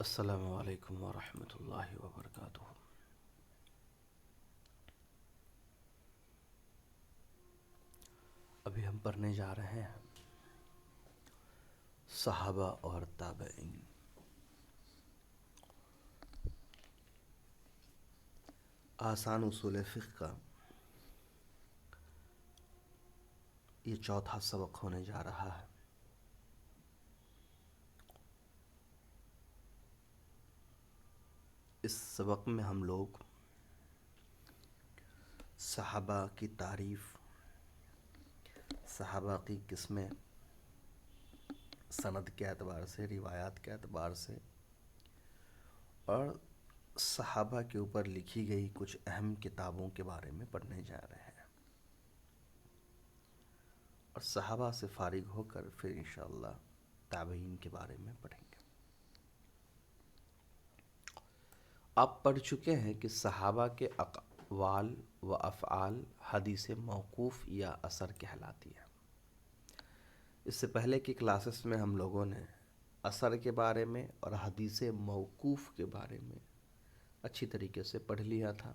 السلام علیکم ورحمۃ اللہ وبرکاتہ۔ ابھی ہم پڑھنے جا رہے ہیں صحابہ اور تابعین۔ آسان اصول فقہ کا یہ چوتھا سبق ہونے جا رہا ہے۔ اس سبق میں ہم لوگ صحابہ کی تعریف، صحابہ کی قسمیں، سند کے اعتبار سے، روایات کے اعتبار سے، اور صحابہ کے اوپر لکھی گئی کچھ اہم کتابوں کے بارے میں پڑھنے جا رہے ہیں، اور صحابہ سے فارغ ہو کر پھر انشاءاللہ تابعین کے بارے میں پڑھیں گے۔ آپ پڑھ چکے ہیں کہ صحابہ کے اقوال و افعال حدیث موقوف یا اثر کہلاتی ہے۔ اس سے پہلے کی کلاسز میں ہم لوگوں نے اثر کے بارے میں اور حدیث موقوف کے بارے میں اچھی طریقے سے پڑھ لیا تھا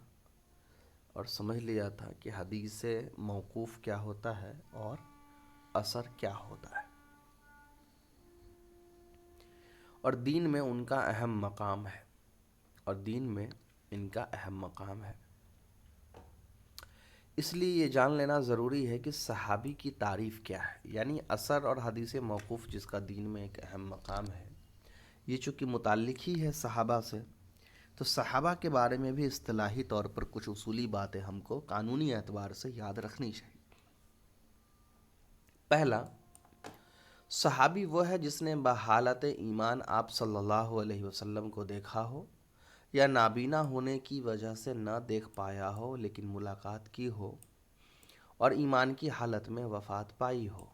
اور سمجھ لیا تھا کہ حدیث موقوف کیا ہوتا ہے اور اثر کیا ہوتا ہے، اور دین میں ان کا اہم مقام ہے، اور دین میں ان کا اہم مقام ہے۔ اس لیے یہ جان لینا ضروری ہے کہ صحابی کی تعریف کیا ہے، یعنی اثر اور حدیث موقوف جس کا دین میں ایک اہم مقام ہے، یہ چونکہ متعلق ہی ہے صحابہ سے، تو صحابہ کے بارے میں بھی اصطلاحی طور پر کچھ اصولی باتیں ہم کو قانونی اعتبار سے یاد رکھنی چاہیے۔ پہلا، صحابی وہ ہے جس نے بحالت ایمان آپ صلی اللہ علیہ وسلم کو دیکھا ہو، یا نابینا ہونے کی وجہ سے نہ دیکھ پایا ہو لیکن ملاقات کی ہو، اور ایمان کی حالت میں وفات پائی ہو۔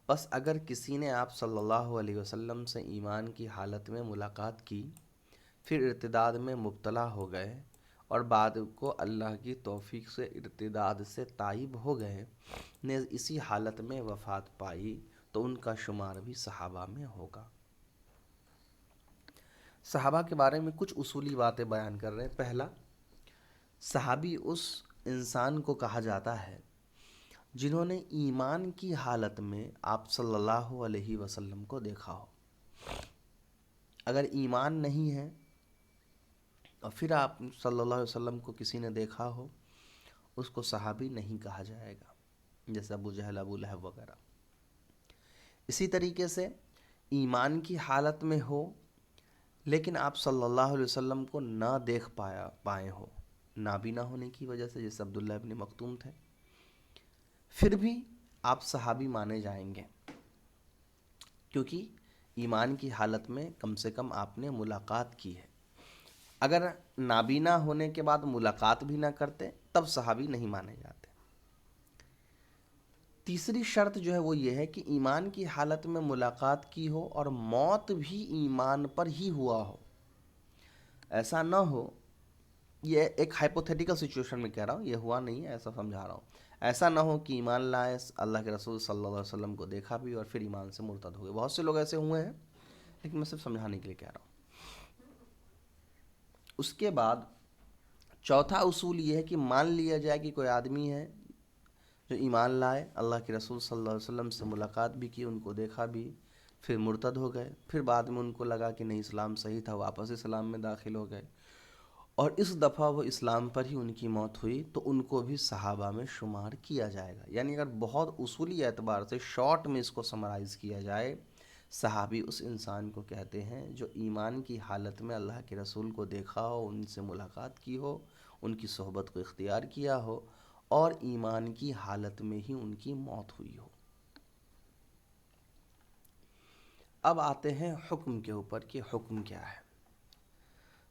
بس اگر کسی نے آپ صلی اللہ علیہ وسلم سے ایمان کی حالت میں ملاقات کی، پھر ارتداد میں مبتلا ہو گئے، اور بعد کو اللہ کی توفیق سے ارتداد سے تائب ہو گئے، نیز اسی حالت میں وفات پائی، تو ان کا شمار بھی صحابہ میں ہوگا۔ صحابہ کے بارے میں کچھ اصولی باتیں بیان کر رہے ہیں۔ پہلا، صحابی اس انسان کو کہا جاتا ہے جنہوں نے ایمان کی حالت میں آپ صلی اللہ علیہ وسلم کو دیکھا ہو۔ اگر ایمان نہیں ہے اور پھر آپ صلی اللہ علیہ وسلم کو کسی نے دیکھا ہو، اس کو صحابی نہیں کہا جائے گا، جیسے ابو جہل، ابو لہب وغیرہ۔ اسی طریقے سے ایمان کی حالت میں ہو لیکن آپ صلی اللہ علیہ وسلم کو نہ دیکھ پائے ہو، نابینا ہونے کی وجہ سے، جیسے عبداللہ ابن مکتوم تھے، پھر بھی آپ صحابی مانے جائیں گے، کیونکہ ایمان کی حالت میں کم سے کم آپ نے ملاقات کی ہے۔ اگر نابینا ہونے کے بعد ملاقات بھی نہ کرتے تب صحابی نہیں مانے جاتے۔ تیسری شرط جو ہے وہ یہ ہے کہ ایمان کی حالت میں ملاقات کی ہو اور موت بھی ایمان پر ہی ہوا ہو۔ ایسا نہ ہو، یہ ایک ہائپوتھیٹیکل سچویشن میں کہہ رہا ہوں، یہ ہوا نہیں ہے، ایسا سمجھا رہا ہوں۔ ایسا نہ ہو کہ ایمان لائے، اللہ کے رسول صلی اللہ علیہ وسلم کو دیکھا بھی اور پھر ایمان سے مرتد ہو گئے۔ بہت سے لوگ ایسے ہوئے ہیں، لیکن میں صرف سمجھانے کے لیے کہہ رہا ہوں۔ اس کے بعد چوتھا اصول یہ ہے کہ مان لیا جائے کہ کوئی آدمی ہے جو ایمان لائے، اللہ کے رسول صلی اللہ علیہ وسلم سے ملاقات بھی کی، ان کو دیکھا بھی، پھر مرتد ہو گئے، پھر بعد میں ان کو لگا کہ نہیں اسلام صحیح تھا، واپس اسلام میں داخل ہو گئے، اور اس دفعہ وہ اسلام پر ہی ان کی موت ہوئی، تو ان کو بھی صحابہ میں شمار کیا جائے گا۔ یعنی اگر بہت اصولی اعتبار سے شارٹ میں اس کو سمرائز کیا جائے، صحابی اس انسان کو کہتے ہیں جو ایمان کی حالت میں اللہ کے رسول کو دیکھا ہو، ان سے ملاقات کی ہو، ان کی صحبت کو اختیار کیا ہو، اور ایمان کی حالت میں ہی ان کی موت ہوئی ہو۔ اب آتے ہیں حکم کے اوپر کہ حکم کیا ہے۔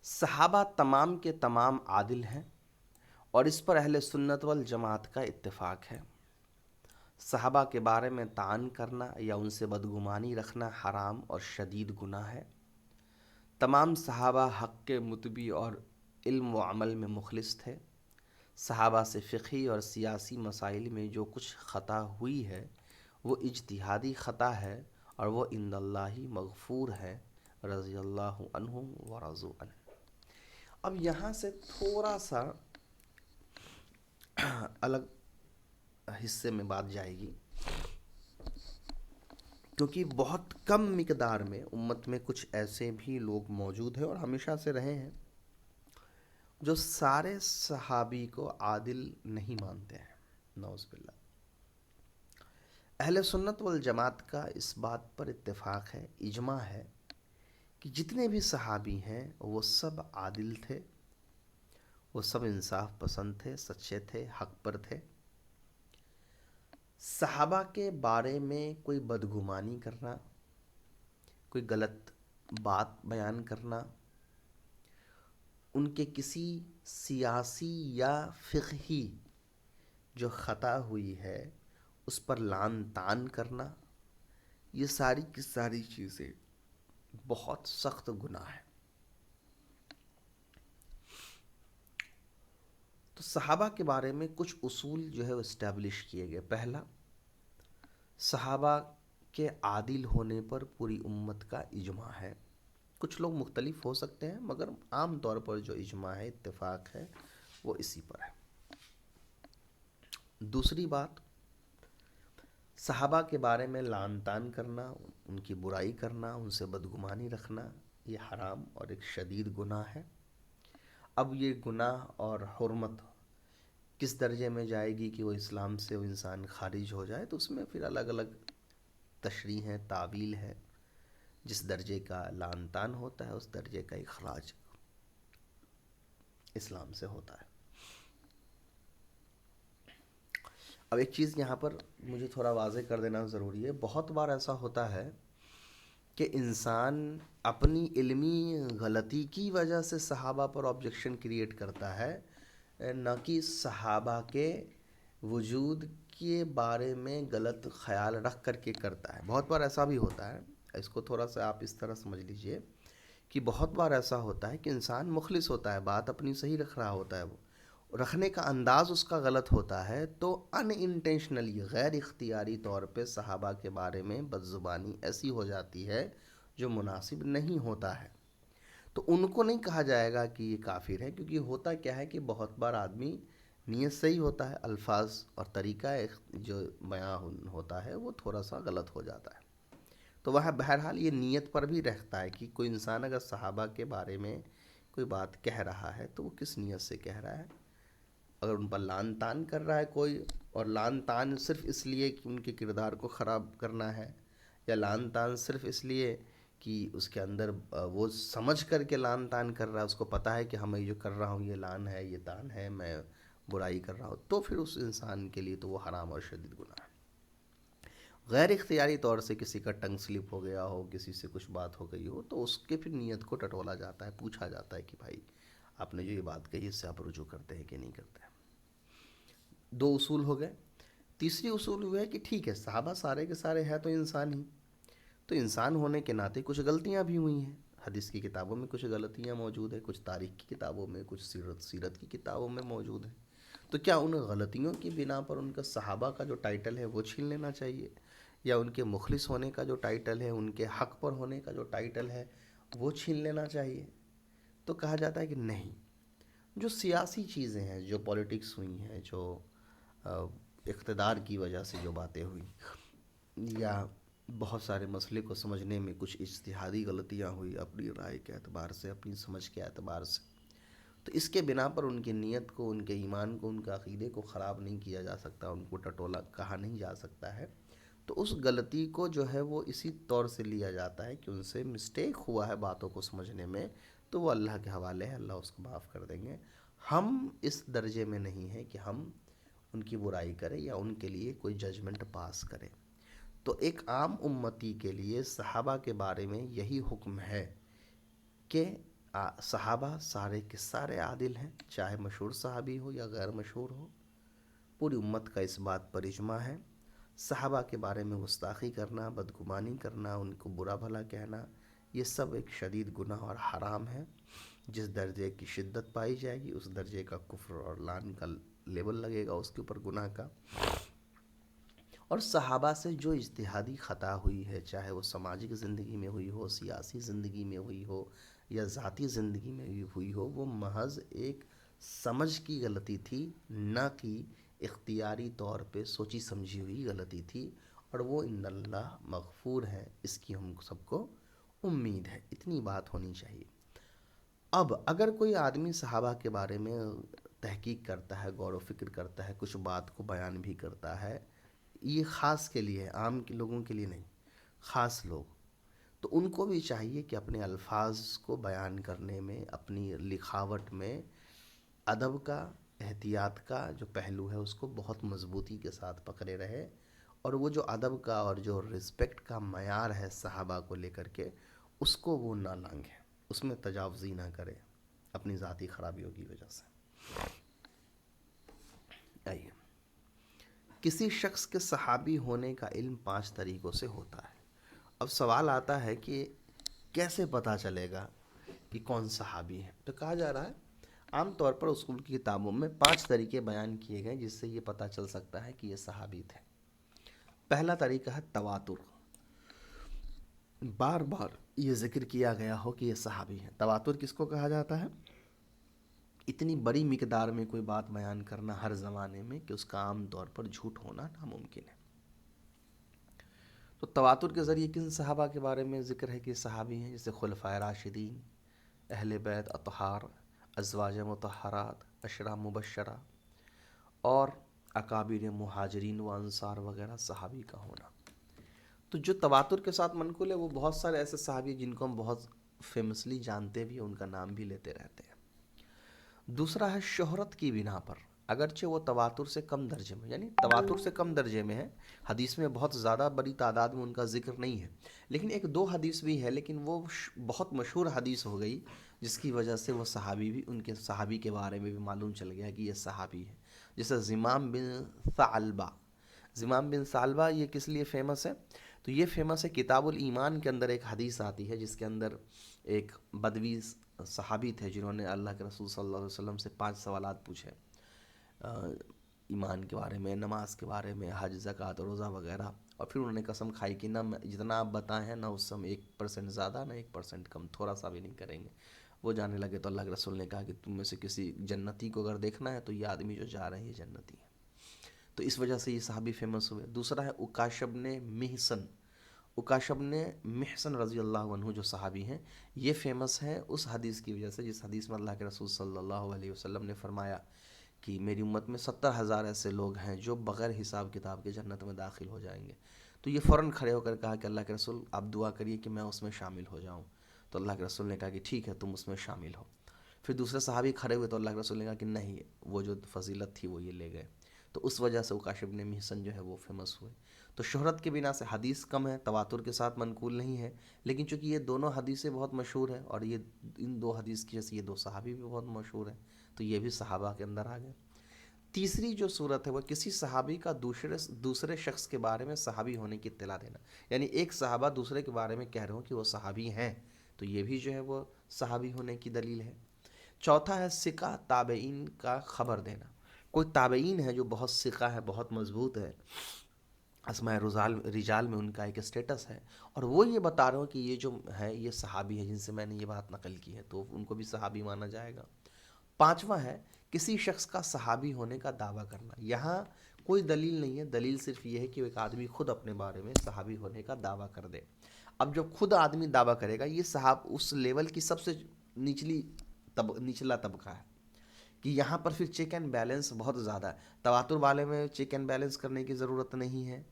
صحابہ تمام کے تمام عادل ہیں، اور اس پر اہل سنت والجماعت کا اتفاق ہے۔ صحابہ کے بارے میں طعن کرنا یا ان سے بدگمانی رکھنا حرام اور شدید گناہ ہے۔ تمام صحابہ حق کے متبع اور علم و عمل میں مخلص تھے۔ صحابہ سے فقہی اور سیاسی مسائل میں جو کچھ خطا ہوئی ہے وہ اجتہادی خطا ہے، اور وہ عند اللہ مغفور ہے، رضی اللہ عنہم ورضوا عنہ۔ اب یہاں سے تھوڑا سا الگ حصے میں بات جائے گی، کیونکہ بہت کم مقدار میں امت میں کچھ ایسے بھی لوگ موجود ہیں اور ہمیشہ سے رہے ہیں جو سارے صحابی کو عادل نہیں مانتے ہیں، نعوذ باللہ۔ اہل سنت والجماعت کا اس بات پر اتفاق ہے، اجماع ہے، کہ جتنے بھی صحابی ہیں وہ سب عادل تھے، وہ سب انصاف پسند تھے، سچے تھے، حق پر تھے۔ صحابہ کے بارے میں کوئی بدگمانی کرنا، کوئی غلط بات بیان کرنا، ان کے کسی سیاسی یا فقہی جو خطا ہوئی ہے اس پر لعن طعن کرنا، یہ ساری کی ساری چیزیں بہت سخت گناہ ہے۔ تو صحابہ کے بارے میں کچھ اصول جو ہے وہ اسٹیبلش کیے گئے۔ پہلا، صحابہ کے عادل ہونے پر پوری امت کا اجماع ہے۔ کچھ لوگ مختلف ہو سکتے ہیں مگر عام طور پر جو اجماع ہے، اتفاق ہے، وہ اسی پر ہے۔ دوسری بات، صحابہ کے بارے میں لعن طعن کرنا، ان کی برائی کرنا، ان سے بدگمانی رکھنا، یہ حرام اور ایک شدید گناہ ہے۔ اب یہ گناہ اور حرمت کس درجے میں جائے گی کہ وہ اسلام سے وہ انسان خارج ہو جائے، تو اس میں پھر الگ الگ تشریح ہے، تعویل ہے۔ جس درجے کا لعن طعن ہوتا ہے اس درجے کا اخراج اسلام سے ہوتا ہے۔ اب ایک چیز یہاں پر مجھے تھوڑا واضح کر دینا ضروری ہے، بہت بار ایسا ہوتا ہے کہ انسان اپنی علمی غلطی کی وجہ سے صحابہ پر آبجیکشن کریٹ کرتا ہے، نہ کہ صحابہ کے وجود کے بارے میں غلط خیال رکھ کر کے کرتا ہے۔ بہت بار ایسا بھی ہوتا ہے، اس کو تھوڑا سا آپ اس طرح سمجھ لیجئے کہ بہت بار ایسا ہوتا ہے کہ انسان مخلص ہوتا ہے، بات اپنی صحیح رکھ رہا ہوتا ہے، وہ رکھنے کا انداز اس کا غلط ہوتا ہے، تو ان انٹینشنلی، غیر اختیاری طور پہ صحابہ کے بارے میں بدزبانی ایسی ہو جاتی ہے جو مناسب نہیں ہوتا ہے۔ تو ان کو نہیں کہا جائے گا کہ یہ کافر ہے، کیونکہ ہوتا کیا ہے کہ بہت بار آدمی نیت صحیح ہوتا ہے، الفاظ اور طریقہ جو بیان ہوتا ہے وہ تھوڑا سا غلط ہو جاتا ہے۔ تو وہ بہرحال یہ نیت پر بھی رہتا ہے کہ کوئی انسان اگر صحابہ کے بارے میں کوئی بات کہہ رہا ہے تو وہ کس نیت سے کہہ رہا ہے۔ اگر ان پر لعن طعن کر رہا ہے کوئی، اور لعن طعن صرف اس لیے کہ ان کے کردار کو خراب کرنا ہے، یا لعن طعن صرف اس لیے کہ اس کے اندر وہ سمجھ کر کے لعن طعن کر رہا ہے، اس کو پتہ ہے کہ میں جو کر رہا ہوں یہ لعن ہے، یہ طعن ہے، میں برائی کر رہا ہوں، تو پھر اس انسان کے لیے تو وہ حرام اور شدید گناہ ہے۔ غیر اختیاری طور سے کسی کا ٹنگ سلپ ہو گیا ہو، کسی سے کچھ بات ہو گئی ہو، تو اس کے پھر نیت کو ٹٹولا جاتا ہے، پوچھا جاتا ہے کہ بھائی آپ نے جو یہ بات کہی اس سے آپ رجوع کرتے ہیں کہ نہیں کرتے ہیں۔ دو اصول ہو گئے۔ تیسری اصول ہوا ہے کہ ٹھیک ہے، صحابہ سارے کے سارے ہیں تو انسان ہی، تو انسان ہونے کے ناطے کچھ غلطیاں بھی ہوئی ہیں، حدیث کی کتابوں میں کچھ غلطیاں موجود ہیں، کچھ تاریخ کی کتابوں میں، کچھ سیرت کی کتابوں میں موجود ہیں۔ تو کیا ان غلطیوں کی بنا پر ان کا صحابہ کا جو ٹائٹل ہے وہ چھین لینا چاہیے، یا ان کے مخلص ہونے کا جو ٹائٹل ہے، ان کے حق پر ہونے کا جو ٹائٹل ہے وہ چھین لینا چاہیے؟ تو کہا جاتا ہے کہ نہیں، جو سیاسی چیزیں ہیں، جو پولیٹکس ہوئی ہیں، جو اقتدار کی وجہ سے جو باتیں ہوئی، یا بہت سارے مسئلے کو سمجھنے میں کچھ اجتہادی غلطیاں ہوئی اپنی رائے کے اعتبار سے، اپنی سمجھ کے اعتبار سے، تو اس کے بنا پر ان کی نیت کو، ان کے ایمان کو، ان کے عقیدے کو خراب نہیں کیا جا سکتا، ان کو ٹٹولا کہا نہیں جا سکتا ہے۔ تو اس غلطی کو جو ہے وہ اسی طور سے لیا جاتا ہے کہ ان سے مسٹیک ہوا ہے باتوں کو سمجھنے میں، تو وہ اللہ کے حوالے ہے، اللہ اس کو معاف کر دیں گے۔ ہم اس درجے میں نہیں ہیں کہ ہم ان کی برائی کریں یا ان کے لیے کوئی ججمنٹ پاس کریں۔ تو ایک عام امتی کے لیے صحابہ کے بارے میں یہی حکم ہے کہ صحابہ سارے کے سارے عادل ہیں، چاہے مشہور صحابی ہو یا غیر مشہور ہو، پوری امت کا اس بات پر اجماع ہے۔ صحابہ کے بارے میں گستاخی کرنا، بدگمانی کرنا، ان کو برا بھلا کہنا، یہ سب ایک شدید گناہ اور حرام ہے۔ جس درجے کی شدت پائی جائے گی اس درجے کا کفر اور لعن کا لیبل لگے گا اس کے اوپر، گناہ کا۔ اور صحابہ سے جو اجتہادی خطا ہوئی ہے، چاہے وہ سماجی زندگی میں ہوئی ہو، سیاسی زندگی میں ہوئی ہو یا ذاتی زندگی میں ہوئی ہو، وہ محض ایک سمجھ کی غلطی تھی، نہ کہ اختیاری طور پہ سوچی سمجھی ہوئی غلطی تھی، اور وہ ان اللہ مغفور ہے، اس کی ہم سب کو امید ہے۔ اتنی بات ہونی چاہیے۔ اب اگر کوئی آدمی صحابہ کے بارے میں تحقیق کرتا ہے، غور و فکر کرتا ہے، کچھ بات کو بیان بھی کرتا ہے، یہ خاص کے لیے ہے، عام کے لوگوں کے لیے نہیں، خاص لوگ، تو ان کو بھی چاہیے کہ اپنے الفاظ کو بیان کرنے میں، اپنی لکھاوٹ میں ادب کا، احتیاط کا جو پہلو ہے اس کو بہت مضبوطی کے ساتھ پکڑے رہے، اور وہ جو ادب کا اور جو رسپیکٹ کا معیار ہے صحابہ کو لے کر کے، اس کو وہ نہ لانگھے، اس میں تجاوزی نہ کرے اپنی ذاتی خرابیوں کی وجہ سے۔ آئیے، کسی شخص کے صحابی ہونے کا علم 5 طریقوں سے ہوتا ہے۔ اب سوال آتا ہے کہ کیسے پتہ چلے گا کہ کون صحابی ہے؟ تو کہا جا رہا ہے عام طور پر اسکول کی کتابوں میں 5 طریقے بیان کیے گئے جس سے یہ پتہ چل سکتا ہے کہ یہ صحابی تھے۔ پہلا طریقہ ہے تواتر، بار بار یہ ذکر کیا گیا ہو کہ یہ صحابی ہے۔ تواتر کس کو کہا جاتا ہے؟ اتنی بڑی مقدار میں کوئی بات بیان کرنا ہر زمانے میں کہ اس کا عام طور پر جھوٹ ہونا ناممکن ہے۔ تو تواتر کے ذریعے کن صحابہ کے بارے میں ذکر ہے کہ صحابی ہیں؟ جیسے خلفائے راشدین، اہل بیت اطہار، ازواج مطہرات، عشرہ مبشرہ اور اکابر مہاجرین و انصار وغیرہ صحابی کا ہونا۔ تو جو تواتر کے ساتھ منقول ہے وہ بہت سارے ایسے صحابی جن کو ہم بہت فیمسلی جانتے بھی، ان کا نام بھی لیتے رہتے ہیں۔ دوسرا ہے شہرت کی بنا پر، اگرچہ وہ تواتر سے کم درجے میں، یعنی تواتر سے کم درجے میں ہے، حدیث میں بہت زیادہ بڑی تعداد میں ان کا ذکر نہیں ہے، لیکن ایک دو حدیث بھی ہے، لیکن وہ بہت مشہور حدیث ہو گئی جس کی وجہ سے وہ صحابی بھی، ان کے صحابی کے بارے میں بھی معلوم چل گیا کہ یہ صحابی ہے۔ جیسے زمام بن ثعلبہ۔ زمام بن ثعلبہ یہ کس لیے فیمس ہے؟ تو یہ فیمس ہے، کتاب الایمان کے اندر ایک حدیث آتی ہے جس کے اندر ایک بدوی صحابی تھے جنہوں نے اللہ کے رسول صلی اللہ علیہ وسلم سے 5 سوالات پوچھے، ایمان کے بارے میں، نماز کے بارے میں، حج، زکوٰۃ، روزہ وغیرہ، اور پھر انہوں نے قسم کھائی کہ نہ جتنا آپ بتائیں ہیں نہ اس سے ہم 1% زیادہ نہ 1% کم، تھوڑا سا بھی نہیں کریں گے۔ وہ جانے لگے تو اللہ کے رسول نے کہا کہ تم میں سے کسی جنتی کو اگر دیکھنا ہے تو یہ آدمی جو جا رہے ہیں یہ جنتی ہے۔ تو اس وجہ سے یہ صحابی فیمس ہوئے۔ دوسرا ہے عکاشہ بن محصن۔ عکاشہ بن محصن رضی اللہ عنہ جو صحابی ہیں، یہ فیمس ہیں اس حدیث کی وجہ سے جس حدیث میں اللہ کے رسول صلی اللہ علیہ وسلم نے فرمایا کہ میری امت میں 70,000 ایسے لوگ ہیں جو بغیر حساب کتاب کے جنت میں داخل ہو جائیں گے۔ تو یہ فوراً کھڑے ہو کر کہا کہ اللہ کے رسول آپ دعا کریے کہ میں اس میں شامل ہو جاؤں۔ تو اللہ کے رسول نے کہا کہ ٹھیک ہے تم اس میں شامل ہو۔ پھر دوسرے صحابی کھڑے ہوئے تو اللہ کے رسول نے کہا کہ نہیں، وہ جو فضیلت تھی وہ یہ لے گئے۔ تو اس وجہ سے عکاشہ بن محصن جو ہے وہ فیمس ہوئے۔ تو شہرت کے بنا سے حدیث کم ہے، تواتر کے ساتھ منقول نہیں ہے، لیکن چونکہ یہ دونوں حدیثیں بہت مشہور ہیں اور یہ ان دو حدیث کی جیسے یہ 2 صحابی بھی بہت مشہور ہیں، تو یہ بھی صحابہ کے اندر آ گئے۔ تیسری جو صورت ہے وہ کسی صحابی کا دوسرے شخص کے بارے میں صحابی ہونے کی اطلاع دینا، یعنی ایک صحابہ دوسرے کے بارے میں کہہ رہے ہوں کہ وہ صحابی ہیں، تو یہ بھی جو ہے وہ صحابی ہونے کی دلیل ہے۔ چوتھا ہے ثقہ تابعین کا خبر دینا۔ کوئی تابعین ہے جو بہت ثقہ ہے، بہت مضبوط ہے، اسماء رجال میں ان کا ایک اسٹیٹس ہے، اور وہ یہ بتا رہے ہوں کہ یہ جو ہے یہ صحابی ہے جن سے میں نے یہ بات نقل کی ہے، تو ان کو بھی صحابی مانا جائے گا۔ پانچواں ہے کسی شخص کا صحابی ہونے کا دعویٰ کرنا۔ یہاں کوئی دلیل نہیں ہے، دلیل صرف یہ ہے کہ ایک آدمی خود اپنے بارے میں صحابی ہونے کا دعویٰ کر دے۔ اب جب خود آدمی دعویٰ کرے گا، یہ اس لیول کی سب سے نچلا طبقہ ہے کہ یہاں پر پھر چیک اینڈ بیلنس بہت زیادہ ہے۔ تواتر والے میں چیک اینڈ بیلنس کرنے کی ضرورت نہیں ہے،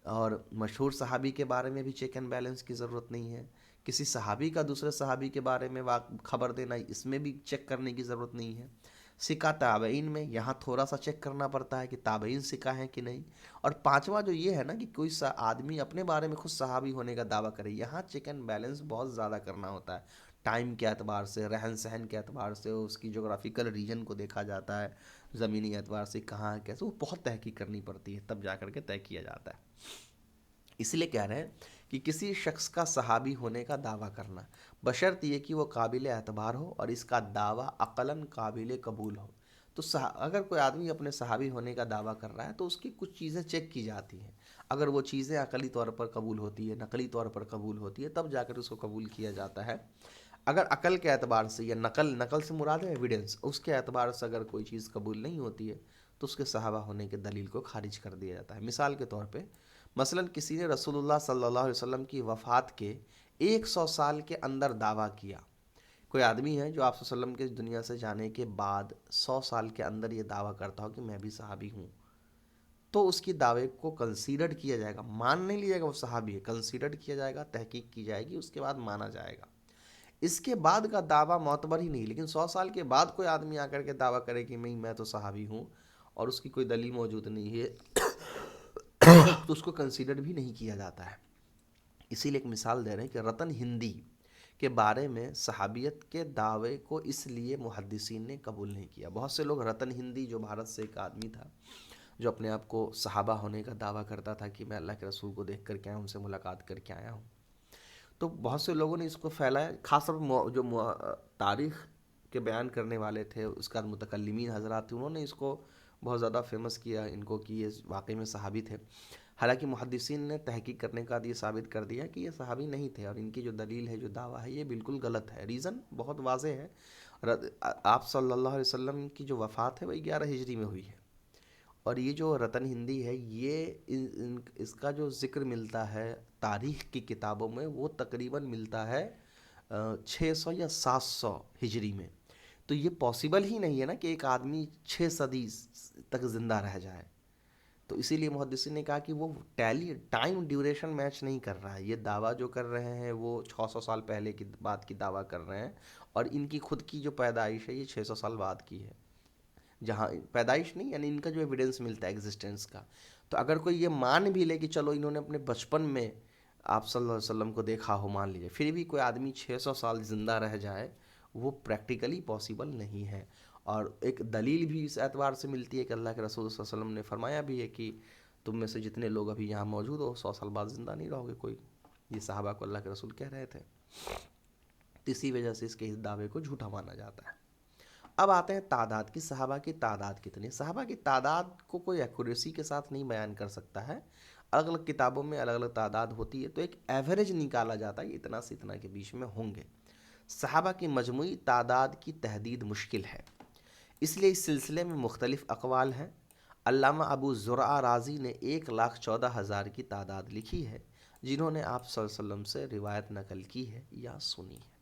اور مشہور صحابی کے بارے میں بھی چیک اینڈ بیلنس کی ضرورت نہیں ہے۔ کسی صحابی کا دوسرے صحابی کے بارے میں خبر دینا، اس میں بھی چیک کرنے کی ضرورت نہیں ہے۔ ثقہ تابعین میں یہاں تھوڑا سا چیک کرنا پڑتا ہے کہ تابعین ثقہ ہیں کہ نہیں۔ اور پانچواں جو یہ ہے نا کہ کوئی آدمی اپنے بارے میں خود صحابی ہونے کا دعویٰ کرے، یہاں چیک اینڈ بیلنس بہت زیادہ کرنا ہوتا ہے، ٹائم کے اعتبار سے، رہن سہن کے اعتبار سے، اس کی جغرافیکل ریجن کو دیکھا جاتا ہے، زمینی اعتبار سے کہاں کیسے، وہ بہت تحقیق کرنی پڑتی ہے تب جا کر کے طے کیا جاتا ہے۔ اس لیے کہہ رہے ہیں کہ کسی شخص کا صحابی ہونے کا دعویٰ کرنا بشرط یہ کہ وہ قابل اعتبار ہو اور اس کا دعویٰ عقلاً قابل قبول ہو۔ تو اگر کوئی آدمی اپنے صحابی ہونے کا دعویٰ کر رہا ہے تو اس کی کچھ چیزیں چیک کی جاتی ہیں. اگر وہ چیزیں عقلی طور پر قبول ہوتی ہے، نقلی طور پر قبول ہوتی ہے، تب جا کر اس کو قبول کیا جاتا ہے. اگر عقل کے اعتبار سے یا نقل سے مراد ہے ایویڈنس، اس کے اعتبار سے اگر کوئی چیز قبول نہیں ہوتی ہے تو اس کے صحابہ ہونے کے دلیل کو خارج کر دیا جاتا ہے. مثال کے طور پہ مثلاً کسی نے رسول اللہ صلی اللہ علیہ وسلم کی وفات کے 100 سال کے اندر دعویٰ کیا. کوئی آدمی ہے جو آپ صلی اللہ علیہ وسلم کے دنیا سے جانے کے بعد 100 سال کے اندر یہ دعویٰ کرتا ہو کہ میں بھی صحابی ہوں، تو اس کی دعوے کو کنسیڈرڈ کیا جائے گا. مان نہیں لیا گا وہ صحابی ہے، کنسیڈرڈ کیا جائے گا، تحقیق کی جائے گی، اس کے بعد مانا جائے گا. اس کے بعد کا دعویٰ معتبر ہی نہیں. لیکن 100 سال کے بعد کوئی آدمی آ کر کے دعویٰ کرے کہ میں تو صحابی ہوں اور اس کی کوئی دلیل موجود نہیں ہے تو اس کو کنسیڈر بھی نہیں کیا جاتا ہے. اسی لیے ایک مثال دے رہے ہیں کہ رتن ہندی کے بارے میں صحابیت کے دعوے کو اس لیے محدثین نے قبول نہیں کیا. بہت سے لوگ رتن ہندی جو بھارت سے ایک آدمی تھا جو اپنے آپ کو صحابہ ہونے کا دعویٰ کرتا تھا کہ میں اللہ کے رسول کو دیکھ کر کے آیا ہوں، ان سے ملاقات کر کے آیا ہوں، تو بہت سے لوگوں نے اس کو پھیلایا. خاص طور پر جو تاریخ کے بیان کرنے والے تھے، اس کا متکلمین حضرات تھے، انہوں نے اس کو بہت زیادہ فیمس کیا ان کو کہ یہ واقعی میں صحابی تھے. حالانکہ محدثین نے تحقیق کرنے کا بعد یہ ثابت کر دیا کہ یہ صحابی نہیں تھے اور ان کی جو دلیل ہے، جو دعویٰ ہے، یہ بالکل غلط ہے. ریزن بہت واضح ہے. آپ صلی اللہ علیہ وسلم کی جو وفات ہے وہ 11 ہجری میں ہوئی ہے، اور یہ جو رتن ہندی ہے یہ اس کا جو ذکر ملتا ہے تاریخ کی کتابوں میں وہ تقریباً ملتا ہے 600 یا 700 ہجری میں. تو یہ پاسبل ہی نہیں ہے نا کہ ایک آدمی 6 صدی تک زندہ رہ جائے. تو اسی لیے محدثین نے کہا کہ وہ ٹائم ڈیوریشن میچ نہیں کر رہا ہے. یہ دعویٰ جو کر رہے ہیں وہ 600 سال پہلے کی بات کی دعویٰ کر رہے ہیں، اور ان کی خود کی جو پیدائش ہے یہ 600 سال بعد کی ہے. جہاں پیدائش نہیں، یعنی ان کا جو ایویڈنس ملتا ہے ایگزسٹنس کا. تو اگر کوئی یہ مان بھی لے کہ چلو انہوں نے اپنے بچپن میں آپ صلی اللہ علیہ وسلم کو دیکھا ہو، مان لیجیے، پھر بھی کوئی آدمی 600 سال زندہ رہ جائے، وہ پریکٹیکلی پاسبل نہیں ہے. اور ایک دلیل بھی اس اعتبار سے ملتی ہے کہ اللہ کے رسول صلی اللہ علیہ وسلم نے فرمایا بھی ہے کہ تم میں سے جتنے لوگ ابھی یہاں موجود ہو 100 سال بعد زندہ نہیں رہو گے کوئی. یہ صحابہ کو اللہ کے رسول کہہ رہے تھے. اسی وجہ سے اس کے اس دعوے کو جھوٹا مانا جاتا ہے. اب آتے ہیں تعداد کی. صحابہ کی تعداد کتنی؟ صحابہ کی تعداد کو کوئی ایکوریسی کے ساتھ نہیں بیان کر سکتا ہے. الگ الگ کتابوں میں الگ الگ تعداد ہوتی ہے، تو ایک ایوریج نکالا جاتا ہے کہ اتنا سے اتنا کے بیچ میں ہوں گے. صحابہ کی مجموعی تعداد کی تحدید مشکل ہے، اس لیے اس سلسلے میں مختلف اقوال ہیں. علامہ ابو زرع رازی نے 1,14,000 کی تعداد لکھی ہے جنہوں نے آپ صلی اللہ علیہ وسلم سے روایت نقل کی ہے یا سنی ہے.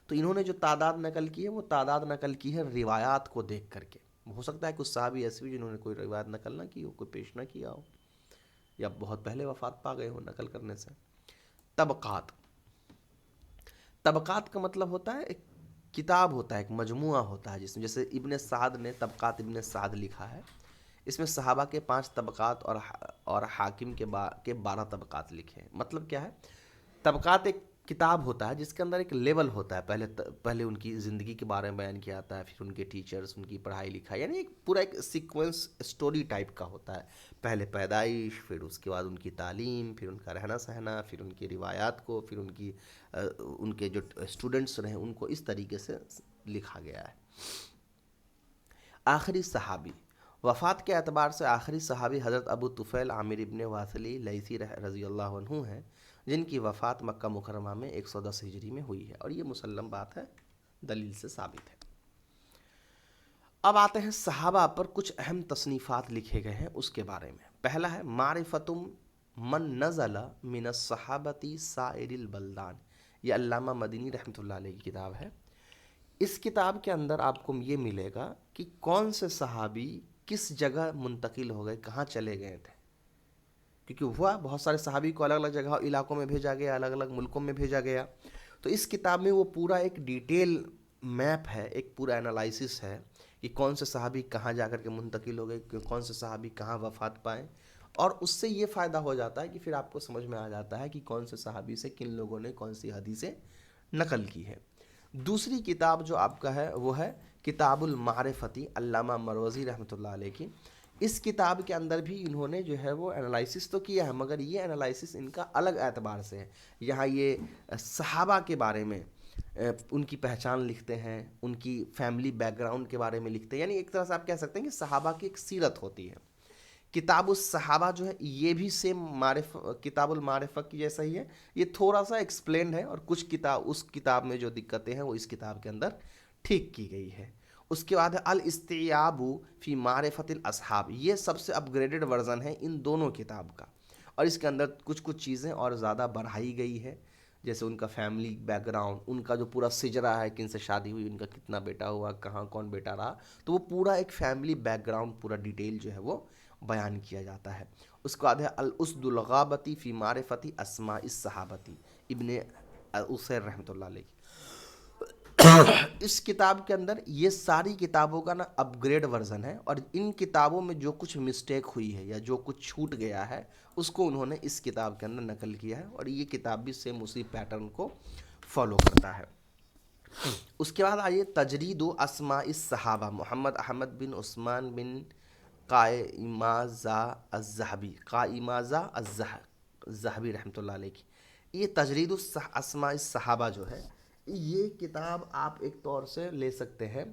تو انہوں نے جو تعداد نقل کی ہے وہ تعداد نقل کی ہے روایات کو دیکھ کر کے. ہو سکتا ہے کچھ صحابی ایسے بھی جنہوں نے کوئی روایت نقل نہ کی ہو، کوئی پیش نہ کیا ہو، یا بہت پہلے وفات پا گئے ہو نقل کرنے سے. طبقات. طبقات کا مطلب ہوتا ہے ایک کتاب ہوتا ہے، ایک مجموعہ ہوتا ہے، جس میں جیسے ابن سعد نے طبقات ابن سعد لکھا ہے. اس میں صحابہ کے 5 طبقات اور حاکم کے 12 طبقات لکھے ہیں. مطلب کیا ہے؟ طبقات ایک کتاب ہوتا ہے جس کے اندر ایک لیول ہوتا ہے. پہلے ان کی زندگی کے بارے میں بیان کیا جاتا ہے، پھر ان کے ٹیچرز، ان کی پڑھائی لکھائی، یعنی ایک پورا ایک سیکوینس اسٹوری ٹائپ کا ہوتا ہے. پہلے پیدائش، پھر اس کے بعد ان کی تعلیم، پھر ان کا رہنا سہنا، پھر ان کی روایات کو، پھر ان کے جو اسٹوڈنٹس رہے ان کو اس طریقے سے لکھا گیا ہے. آخری صحابی. وفات کے اعتبار سے آخری صحابی حضرت ابو طفیل عامر ابن واثلی لیثی رضی اللہ عنہ ہیں، جن کی وفات مکہ مکرمہ میں 110 ہجری میں ہوئی ہے، اور یہ مسلم بات ہے، دلیل سے ثابت ہے. اب آتے ہیں صحابہ پر کچھ اہم تصنیفات لکھے گئے ہیں اس کے بارے میں. پہلا ہے معرفت من نزل من الصحابۃ سائر البلدان. یہ علامہ مدنی رحمۃ اللہ علیہ کی کتاب ہے. اس کتاب کے اندر آپ کو یہ ملے گا کہ کون سے صحابی کس جگہ منتقل ہو گئے، کہاں چلے گئے تھے، کیونکہ ہوا بہت سارے صحابی کو الگ الگ جگہ علاقوں میں بھیجا گیا، الگ الگ ملکوں میں بھیجا گیا. تو اس کتاب میں وہ پورا ایک ڈیٹیل میپ ہے، ایک پورا انالائسس ہے کہ کون سے صحابی کہاں جا کر کے منتقل ہو گئے، کون سے صحابی کہاں وفات پائے. اور اس سے یہ فائدہ ہو جاتا ہے کہ پھر آپ کو سمجھ میں آ جاتا ہے کہ کون سے صحابی سے کن لوگوں نے کون سی حدیثیں نقل کی ہے. دوسری کتاب جو آپ کا ہے وہ ہے کتاب المعرفتی، علامہ مروزی رحمۃ اللہ علیہ کی. اس کتاب کے اندر بھی انہوں نے جو ہے وہ انالائسس تو کیا ہے، مگر یہ انالائسس ان کا الگ اعتبار سے ہے. یہاں یہ صحابہ کے بارے میں ان کی پہچان لکھتے ہیں، ان کی فیملی بیک گراؤنڈ کے بارے میں لکھتے ہیں، یعنی ایک طرح سے آپ کہہ سکتے ہیں کہ صحابہ کی ایک سیرت ہوتی ہے۔ کتاب الصحابہ جو ہے یہ بھی سیم کتاب المعرفہ کی جیسا ہی ہے، یہ تھوڑا سا ایکسپلینڈ ہے، اور کچھ کتاب اس کتاب میں جو دقتیں ہیں وہ اس کتاب کے اندر ٹھیک کی گئی ہے۔ اس کے بعد ہے الاستیعاب فی معرفت الاصحاب، یہ سب سے اپ گریڈڈ ورژن ہے ان دونوں کتاب کا، اور اس کے اندر کچھ چیزیں اور زیادہ بڑھائی گئی ہے، جیسے ان کا فیملی بیک گراؤنڈ، ان کا جو پورا سجرا ہے، کن سے شادی ہوئی، ان کا کتنا بیٹا ہوا، کہاں کون بیٹا رہا، تو وہ پورا ایک فیملی بیک گراؤنڈ پورا ڈیٹیل جو ہے وہ بیان کیا جاتا ہے۔ اس کے بعد ہے الاسد الغابتی فی معرفتی اسماء الصحابتی، ابن اسیر رحمۃ اللہ علیہ۔ اس کتاب کے اندر یہ ساری کتابوں کا نا اپ گریڈ ورژن ہے، اور ان کتابوں میں جو کچھ مسٹیک ہوئی ہے یا جو کچھ چھوٹ گیا ہے اس کو انہوں نے اس کتاب کے اندر نقل کیا ہے، اور یہ کتاب بھی سیم اسی پیٹرن کو فالو کرتا ہے۔ اس کے بعد آئیے تجرید و اسماء الصحابہ، محمد احمد بن عثمان بن قائمازہ الذہبی رحمۃ اللہ علیہ کی یہ تجرید اسماء الصحابہ جو ہے، یہ کتاب آپ ایک طور سے لے سکتے ہیں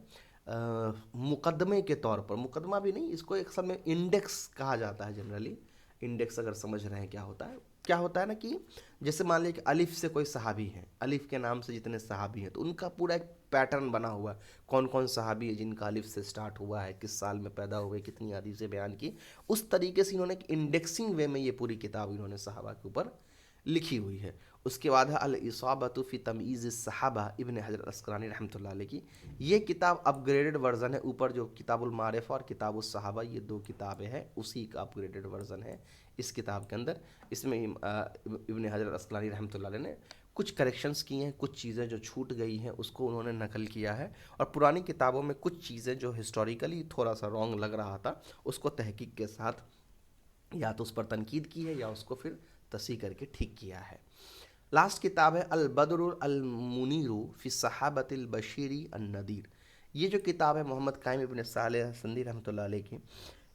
مقدمے کے طور پر، مقدمہ بھی نہیں، اس کو ایک اصل میں انڈیکس کہا جاتا ہے جنرلی۔ انڈیکس اگر سمجھ رہے ہیں کیا ہوتا ہے نا کہ جیسے مان لیں کہ الف سے کوئی صحابی ہیں، الف کے نام سے جتنے صحابی ہیں تو ان کا پورا ایک پیٹرن بنا ہوا ہے، کون کون صحابی ہے جن کا الف سے سٹارٹ ہوا ہے، کس سال میں پیدا ہوئے، کتنی حدیثیں بیان کی، اس طریقے سے انہوں نے ایک انڈیکسنگ وے میں یہ پوری کتاب انہوں نے صحابہ کے اوپر لکھی ہوئی ہے۔ اس کے بعد ہے الاصابۃ فی تمییز الصحابہ، ابن حجر العسقلانی رحمۃ اللہ علیہ کی، یہ کتاب اپ گریڈڈ ورژن ہے، اوپر جو کتاب المعرفہ اور کتاب الصحابہ یہ دو کتابیں ہیں اسی کا اپ گریڈڈ ورژن ہے اس کتاب کے اندر۔ اس میں ابن حجر العسقلانی رحمۃ اللہ علیہ نے کچھ کریکشنز کی ہیں، کچھ چیزیں جو چھوٹ گئی ہیں اس کو انہوں نے نقل کیا ہے، اور پرانی کتابوں میں کچھ چیزیں جو ہسٹوریکلی تھوڑا سا رانگ لگ رہا تھا اس کو تحقیق کے ساتھ یا تو اس پر تنقید کی ہے یا اس کو پھر تصحیح کر کے ٹھیک کیا ہے۔ لاسٹ کتاب ہے البدر المنیر فی صحابۃ البشیری النذیر، یہ جو کتاب ہے محمد قائم ابن صالح سندی رحمۃ اللہ علیہ کی،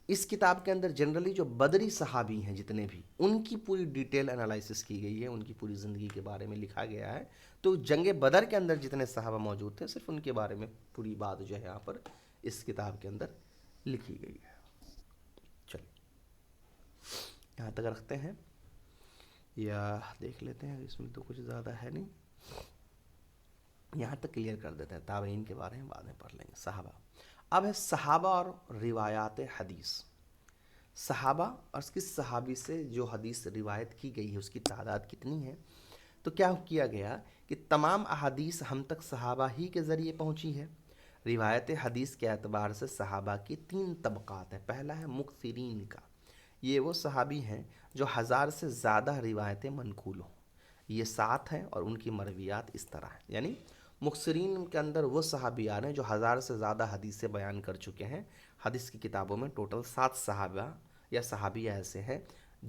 اس کتاب کے اندر جنرلی جو بدری صحابی ہیں جتنے بھی، ان کی پوری ڈیٹیل انالائسس کی گئی ہے، ان کی پوری زندگی کے بارے میں لکھا گیا ہے، تو جنگ بدر کے اندر جتنے صحابہ موجود تھے صرف ان کے بارے میں پوری بات جو ہے یہاں پر اس کتاب کے اندر لکھی گئی ہے۔ چلیے یہاں تک رکھتے ہیں یا دیکھ لیتے ہیں، اس میں تو کچھ زیادہ ہے نہیں، یہاں تک کلیئر کر دیتے ہیں، تابعین کے بارے میں بعد میں پڑھ لیں گے۔ صحابہ اب ہے صحابہ اور روایات حدیث۔ صحابہ اور کس صحابی سے جو حدیث روایت کی گئی ہے اس کی تعداد کتنی ہے، تو کیا کیا گیا کہ تمام احادیث ہم تک صحابہ ہی کے ذریعے پہنچی ہے۔ روایت حدیث کے اعتبار سے صحابہ کی 3 طبقات ہیں۔ پہلا ہے مکثرین کا، یہ وہ صحابی ہیں جو 1000 سے زیادہ روایتیں منقول ہوں، یہ 7 ہیں، اور ان کی مرویات اس طرح ہیں، یعنی مکثرین کے اندر وہ صحابی آ رہے ہیں جو 1000 سے زیادہ حدیثیں بیان کر چکے ہیں۔ حدیث کی کتابوں میں ٹوٹل 7 صحابہ یا صحابیہ ایسے ہیں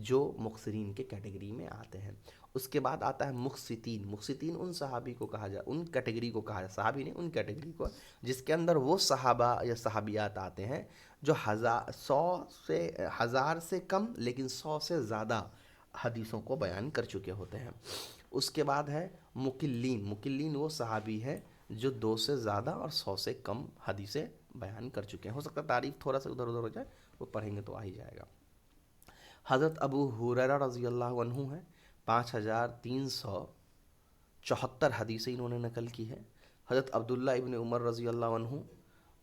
جو مکثرین کے کیٹیگری میں آتے ہیں۔ اس کے بعد آتا ہے مقسطین۔ مقسطین ان صحابی کو کہا جائے، ان کیٹیگری کو کہا جائے، صحابی نہیں، ان کیٹیگری کو، جس کے اندر وہ صحابہ یا صحابیات آتے ہیں جو 1000 سے کم لیکن 100 سے زیادہ حدیثوں کو بیان کر چکے ہوتے ہیں۔ اس کے بعد ہے مقلین۔ مقلین وہ صحابی ہیں جو 2 سے زیادہ اور 100 سے کم حدیثیں بیان کر چکے ہیں۔ ہو سکتا ہے تعریف تھوڑا سا ادھر ادھر ہو جائے، وہ پڑھیں گے تو آ ہی جائے گا۔ حضرت ابو ہریرہ رضی اللہ عنہ ہیں، 5374 حدیثیں انہوں نے نقل کی ہے۔ حضرت عبداللہ ابن عمر رضی اللہ عنہ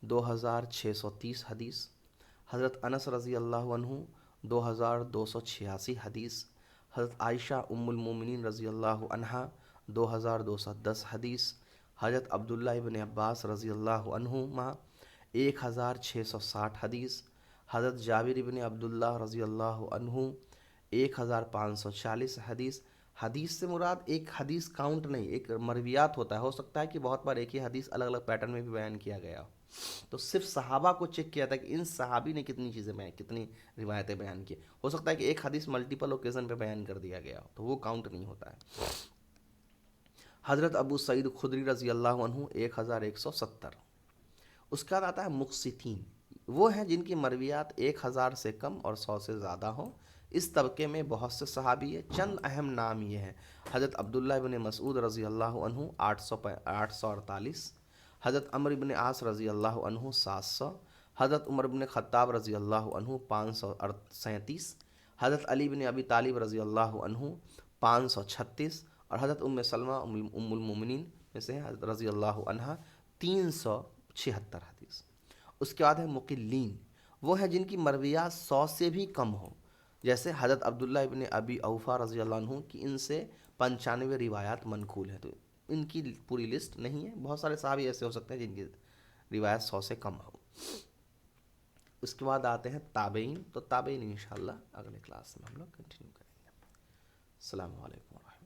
2630 حدیث۔ حضرت انس رضی اللہ عنہ 2286 حدیث۔ حضرت عائشہ ام المومنین رضی اللہ عنہا 2210 حدیث۔ حضرت عبداللہ ابن عباس رضی اللہ عنہما 1660 حدیث۔ حضرت جابر ابن عبداللہ رضی اللہ عنہ 1540 حدیث۔ حدیث سے مراد ایک حدیث کاؤنٹ نہیں، ایک مرویات ہوتا ہے، ہو سکتا ہے کہ بہت بار ایک ہی حدیث الگ الگ پیٹرن میں بھی بیان کیا گیا ہو، تو صرف صحابہ کو چیک کیا تھا کہ ان صحابی نے کتنی چیزیں بیان، کتنی روایتیں بیان کی، ہو سکتا ہے کہ ایک حدیث ملٹیپل اوکیزن پہ بیان کر دیا گیا ہو تو وہ کاؤنٹ نہیں ہوتا ہے۔ حضرت ابو سعید خدری رضی اللہ عنہ 1170۔ اس کے بعد آتا ہے مقسطین، وہ ہیں جن کی مرویات 1000 سے کم اور 100 سے زیادہ ہوں اس طبقے میں بہت سے صحابی ہیں، چند اہم نام یہ ہیں: حضرت عبداللہ بن مسعود رضی اللہ عنہ 848، حضرت عمرو بن عاص رضی اللہ عنہ 700، حضرت عمر بن خطاب رضی اللہ عنہ 537، حضرت علی بن ابی طالب رضی اللہ عنہ 536، اور حضرت سلمہ ام المومنین میں سے ہیں حضرت رضی اللہ عنہ 376 حدیث۔ اس کے بعد ہے مقلین، وہ ہیں جن کی مرویات 100 سے بھی کم ہو، جیسے حضرت عبداللہ ابن ابی اوفا رضی اللہ عنہ کی ان سے 95 روایات منقول ہیں۔ تو ان کی پوری لسٹ نہیں ہے، بہت سارے صحابی ایسے ہو سکتے ہیں جن کی روایت 100 سے کم ہو۔ اس کے بعد آتے ہیں تابعین، تو تابعین انشاءاللہ اگلے کلاس میں ہم لوگ کنٹینیو کریں گے۔ السلام علیکم ورحمۃ اللہ۔